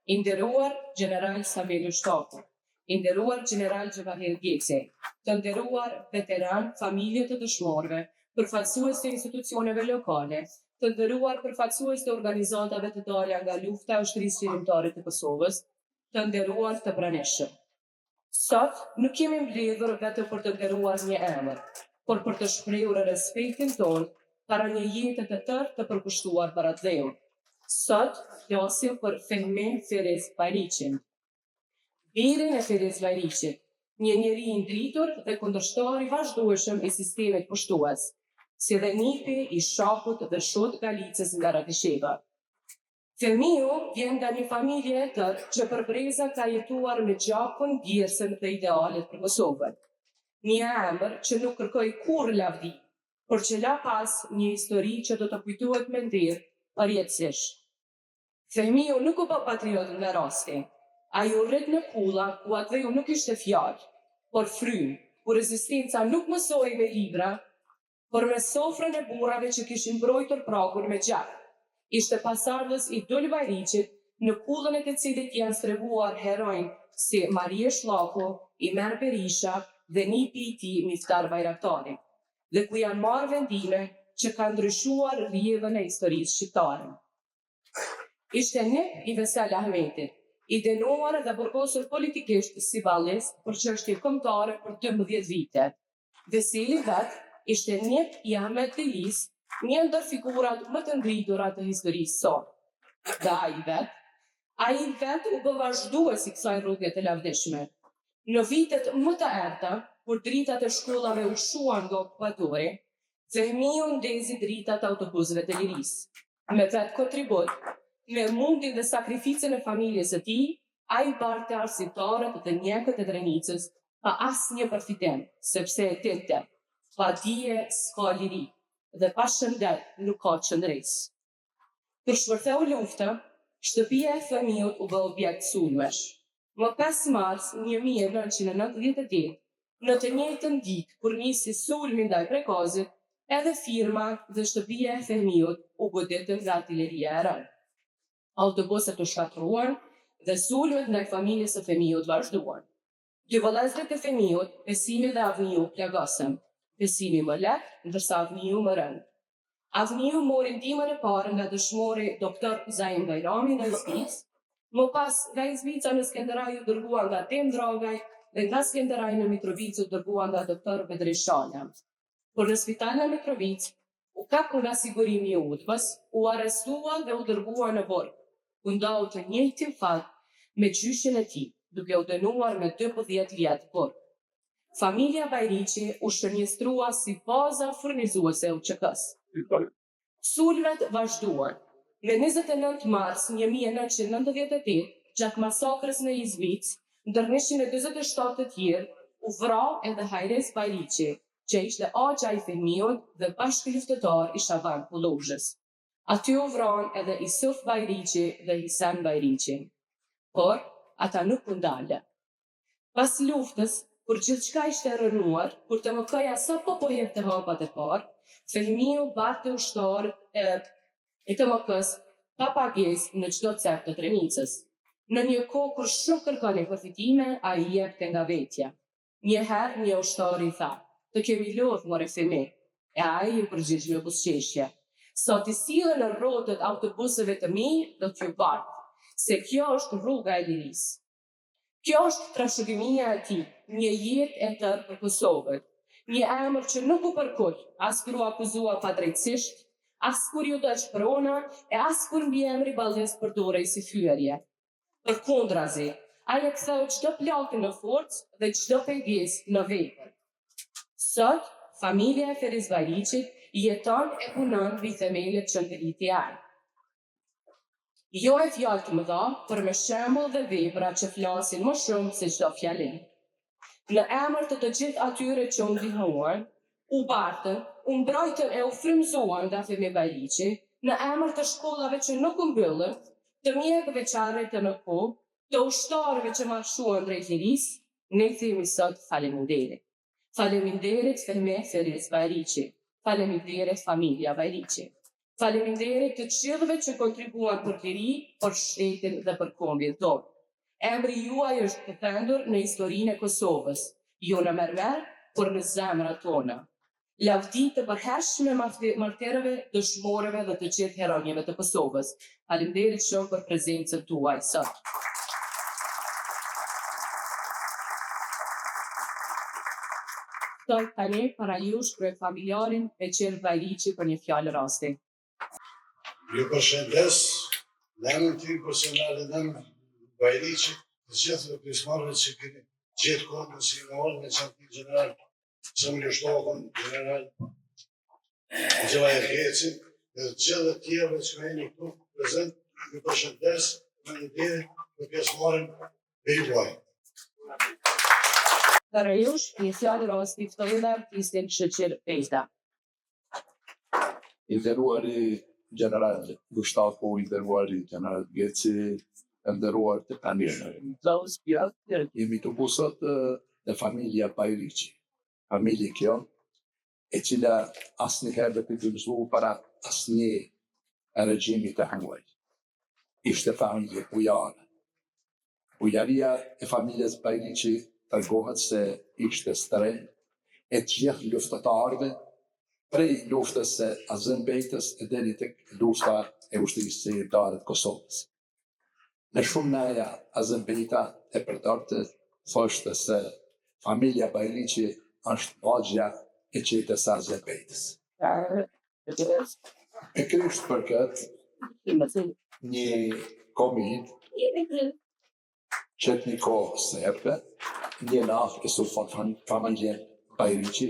I nderuar General Samelu Shtaku, i nderuar General Gjevahir Gjeci, të nderuar veteran familje të dëshmorëve, përfaqësues të institucioneve lokale, të nderuar përfaqësues të organizatave të dalja nga lufta e ushtrisë qeveritare të Kosovës, të nderuar të pranishëm. Sot nuk jemi mbledhur vetëm për të nderuar një emër, por për të shprehur respektin tonë para një jete të tërë të përkushtuar para Dheut. Sot flasim për Fehmi Feriz Bajriqin. Birin e Feriz Bajriqit, një njeri i ndritur dhe kundërshtar i vazhdueshëm i sistemit pushtues, si dhe nipi i shahut dhe shut Galicës nga Ratisheva. Fehmiu vjen nga një familje e tërë që për breza ka jetuar me gjakun, bjersën dhe idealet për Kosovën. Një emër që nuk kërkoi kurrë lavdi, por që la pas një histori që do të kujtohet me nder përjetësisht. Fehmiu nuk u bë patriot nga rasti. Ai u rrit në kulla ku Dheut nuk ishte fjalë, por frymë, ku rezistenca nuk mësohej me libra, por me sofrën e burrave që kishin mbrojtur pragun me gjak. Ishte pasardhës i Dul Bajriqit, në kullën e të cilit janë strehuar heronj si Marie Shllaku, Imer Berisha dhe nipi i tij Miftar Bajraktari, dhe ku janë marrë vendime që kanë ndryshuar rrjedhën e historisë shqiptare. Ishte nip i Vesel Ahmetit, i dënuar dhe burgosur politikisht si ballist për çështje kombëtare për 12 vite. Veseli vet ishte nip i Ahmet Delis, një ndër figurat më të ngritura të historisë sot. Dhe ai vet u bë vazhdues i kësaj rrugë të lavdishme. Në vitet më të errta, kur dritat e shkollave u shuan nga okupatori, Fehmiu ndezi dritat e autobusëve të lirisë. Me vet kontribut, me mundin dhe sakrificën e familjes së tij, ai barte arsimtarët dhe mjekët e Drenicës pa asnjë përfitim, sepse e dinte, pa dije s'ka liri, dhe pa shëndet nuk ka qëndres. Kur shpërtheu lufta, shtëpia e Fehmiut u bë objekt sulmesh. Më 5 mars 1998, në të njëjtën ditë kur nisi sulmi ndaj Prekazit, edhe firma dhe shtëpia e Fehmiut u goditën nga artilleria e rënë. Autobuset u shkatruan dhe sulmet ndaj familjes së Fehmiut vazhduan. Dy vëllezërit e Fehmiut, Besimi dhe Avniu, plagosën. Besimi më lehtë, ndërsa Avniu më rënd. Avniu mori ndihmën e parë nga dëshmori doktor Zaim Bajrami në Zvicë, më pas nga Zvicë në Skenderaj u dërguan nga Tem Dragaj dhe nga Skenderaj në Mitrovic u dërguan nga doktor Bedri Shala. Por në spital në Mitrovic, u kap nga sigurimi i udhës, u arrestua dhe u dërgua në Borg, ku ndau të njëjtin fat me gjyshin e tij, duke u dënuar me 12 vjet Borg. Familja Bajriqi u shërnjestrua si baza furnizuese e UÇK-s. Sulmet vazhduan. Në 29 mars 1998, gjatë masakrës në Izvic, ndër 147 të tjerë, u vrau edhe Hajres Bajriqi, që ishte agja i Fehmiut dhe bashkëluftëtar i Shaban Kullozhës. Aty u vranë edhe Isuf Bajriqi dhe Hisam Bajriqi. Por, ata nuk u ndalën. Pas luftës, kur gjithçka ishte rënuar, kur të MK-ja sapo po jepte hapat e parë, Fehmiu barte ushtar e të MK-s pa pagesë në çdo cep të Drenicës. Në një kohë kur shumë kërkonin përfitime, ai jepte nga vetja. Njëherë një ushtar i tha: "Të kemi lodhë, more Fehmi", e ai u përgjigj me buzëqeshje: "Sot i sillen në rrotët autobuseve të mi, do t'ju bartë, se kjo është rruga e lirisë." Kjo është trashëgimia e tij, një jetë e tërë për Kosovën, një emër që nuk u përkull, as kur u akuzua padrejtësisht, as kur ju dësh prona, e as kur mbiemri ballist përdorej si fyerje. Përkundrazi, ai e ktheu çdo plagë në forcë dhe çdo pengesë në vepër. Sot, familja e Feriz Bajriqit jeton e punon mbi themelet që ndërriti ai. Jo e fjalë të mëdha, por me shembull dhe vepra që flasin më shumë se çdo fjalim. Në emër të të gjithë atyre që u ndihmuan, u bartën, u mbrojtën e u frymëzuan nga Fehmi Bajriqi, në emër të shkollave që nuk u mbyllën, të mjekëve që arritën në kohë, të ushtarëve që marshuan drejt lirisë, ne themi sot faleminderit. Faleminderit Fehmi Feriz Bajriqi. Faleminderit familja Bajriqi. Faleminderit të gjithëve që kontribuan për liri, për shtetin dhe për kombin tonë. Emri juaj është të thëndur në historinë e Kosovës, jo në mermer, por në zemrat tona. Lavdi të përhershme martirëve, dëshmorëve dhe të gjithë heronjeve të Kosovës. Faleminderit shumë për prezencën tuaj sot. Ftoj tani para jush kryet familjarin Beqir Bajriqi për një fjalë rasti. Ju përshëndes, në emrin tim personal dhe në emrin Bajriqi, të gjithë pjesëmarrëve që keni gjetë kohën si në orën me çantin general Zemljo Shtokën, general Gjela Ergeci, dhe të gjithë të tjerëve që jeni këtu prezent, ju përshëndes me një deri për pjesëmarrjen e juaj. Para jush, një fjalë rasti ftoj edhe artistin Sheqer Pejta. I nderuari general Gustavo, i nderuari general Geci, i nderuar të panirë. Jemi të busot dhe familja Bajriqi. Familje kjo, e cila asnjëherë dhe të gëzuar para asnjë regjimi të huaj. Ishte familje bujare. Bujaria e familjes Bajriqi tregohet se ishte stërë e të gjithë luftëtarëve, prej luftës së Azembejtës e deri tek lufta e ushtrisë së Zyrtare të Kosovës. Në shumë naja Azembejta e përdorte thoshte se familja Bajriqi është vagja e qetës së Azembejtës. E kryesht për këtë një komit qëtë një kohë serbe, një nafë e sulfon familjen Bajriqi,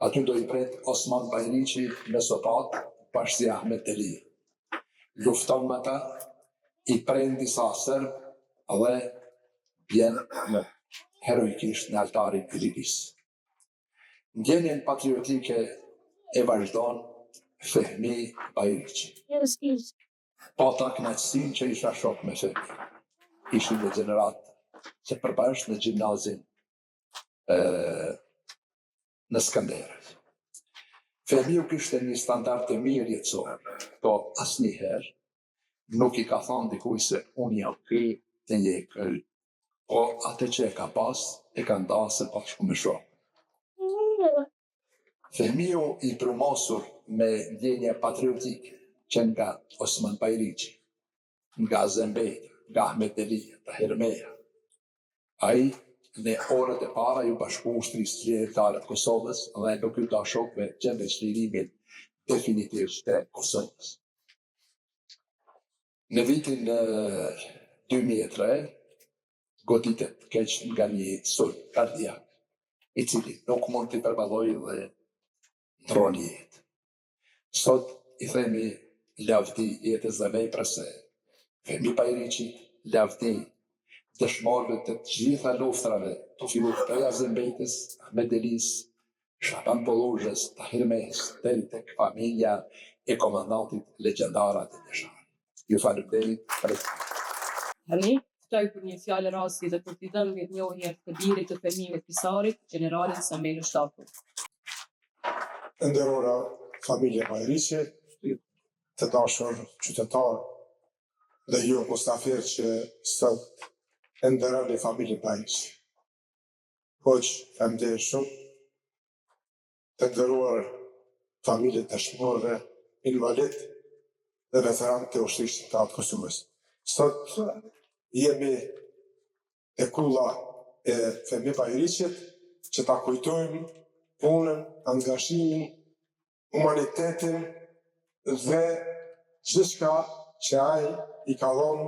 aty do i pret Osman Bajriqi me sopat bashkë si Ahmet Deli. Lufton me ta, i pren disa serb dhe vjen heroikisht në altarin e lirisë. Ndjenjen patriotike e vazhdon Fehmi Bajriqi. Pata kënaqësinë që isha shok me Fehmi. Ishim në gjenerat që përbashkë në gjimnazin në Skanderës. Fehmiu kishte një standard të mirë jetësor, po asnjëherë nuk i ka thonë dikuj se unë jam ky dhe je ky, po atë që e ka pas, e ka ndasë bashkë me shokë. Fehmiu i promosur me ndjenje patriotike që nga Osman Bajriqi, nga Azembejta, nga Ahmet Deli, nga Hermeja. Ai në orët e para ju bashku ushtrisë zyrtare të Kosovës dhe nuk i ta shokëve gjende çlirimin definitiv të Kosovës. Në vitin 2003 goditet keq nga një sulm kardiak, i cili nuk mund t'i përballojë dhe ndron jetë. Sot i themi lavdi jetës dhe veprës së Fehmi Bajriqit, lavdi dëshmorëve të gjitha luftrave, të filluar prej Azembejtës, Ahmet Delis, Shaban Polluzhës, Tahir Mes, deri tek familja e komandantit legjendar Ati Deshani. Ju faleminderit për Tani, ftoj për një fjalë rasti dhe për t'i dhënë mirënjohje të birit të Fehmit Pisarit, generalin Samelu Shtaku. Nderuara familje Bajriqi, të dashur qytetarë dhe ju mustafir që sot e nderoni familjen Bajriqi. Hoq, familje shumë, të nderuar familje dëshmorëve, invalid dhe veteran të ushtrisë të Kosovës. Sot jemi e kulla e Fehmi Bajriqit që ta kujtojmë punën, angazhimin, humanitetin dhe gjithçka që ai i ka dhënë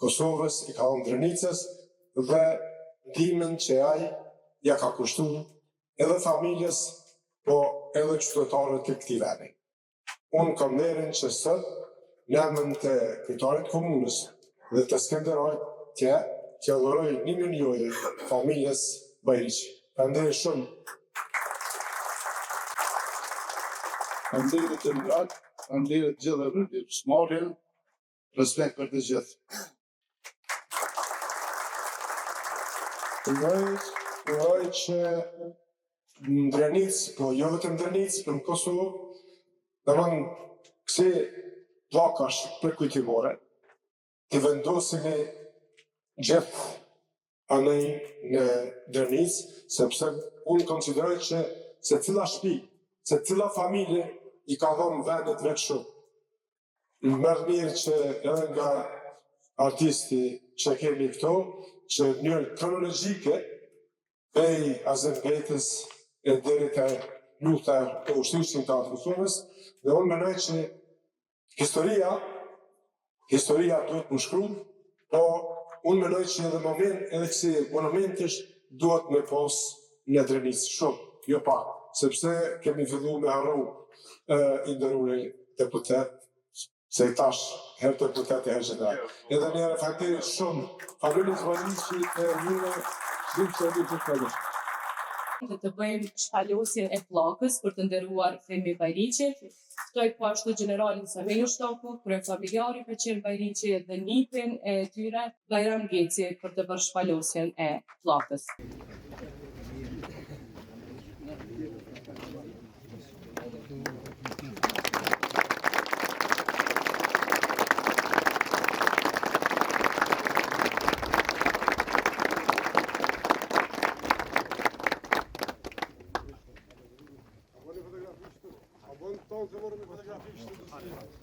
Kosovës, i ka dhënë Drenicës dhe ndihmën që ai ja ka kushtuar edhe familjes, po edhe qytetarëve të këtij vendi. Unë kam nderin që sot në emrin të kryetarit komunës dhe të Skanderajt t'ia dhuroj 1 milion euro familjes Bajriqi. Faleminderit shumë. Faleminderit të gratë, faleminderit gjithë dhe smorën, respekt për të gjithë. Uroj që në Drenicë, po jo vetëm në Drenicë, për në Kosovë, domethënë kësi plakash prekujtimore, të vendosimi gjithë anej në Drenis, sepse unë konsideroj që se cila shtëpi, se cila familje i ka dhonë vendet vetë shumë. Më mërë mirë që edhe nga artisti që kemi këto, që njërë kronologjike, pej Azerbejtës e deri të luta e ushtrishtin të atë Kosovës, dhe unë menoj që historia duhet më shkru, po unë menoj që edhe kësi monumentesh duhet me pos në Drenis shumë, jo pak, sepse kemi fillu me harru i ndërruri deputet, se i tash herë deputet e herë general. Edhe njëre fakterit shumë, familjes Bajriqi e njëre shumë që e një të të Dhe të bëjmë shpalosjen e plakës për të nderuar Fehmi Bajriqi. Ftoj po ashtu generalin Samir Shtoku, kryefamiljari Beqir Bajriqi dhe nipin e tyre Bajram Geci për të bërë shpalosjen e plakës. Abone fotografi.